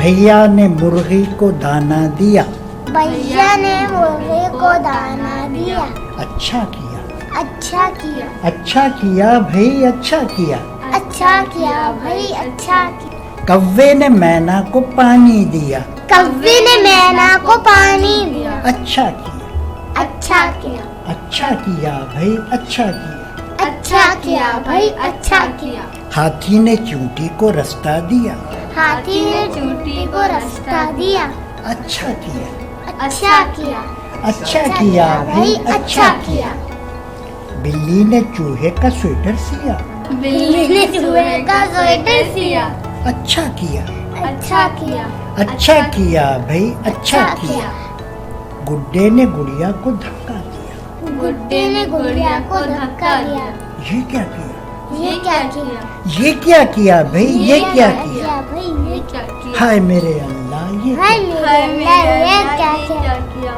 भैया ने मुर्गी को दाना दिया। भैया ने मुर्गे को दाना दिया। अच्छा किया। अच्छा किया। अच्छा किया भाई, अच्छा किया। अच्छा किया भाई, अच्छा किया। कव्वे ने मैना को पानी दिया। कव्वे ने मैना को पानी दिया। अच्छा किया। अच्छा किया। अच्छा किया भाई, अच्छा किया। अच्छा किया भाई, अच्छा किया। हाथी ने चूंटी को रास्ता दिया। हाथी ने चूंटी को रास्ता दिया। अच्छा किया। अच्छा किया। अच्छा किया भाई, अच्छा किया। बिल्ली ने चूहे का स्वेटर सिया। बिल्ली ने चूहे का स्वेटर सिया। अच्छा किया। अच्छा किया। अच्छा किया भाई, अच्छा किया। गुड्डे ने गुड़िया को धक्का दिया। गुड्डे ने गुड़िया को धक्का दिया। ये क्या किया? ये क्या किया? ये क्या किया भाई, ये क्या किया? भाई, ये क्या किया? हाय मेरे अल्लाह, ये हाय क्या? मेरे अल्लाह, ये क्या किया?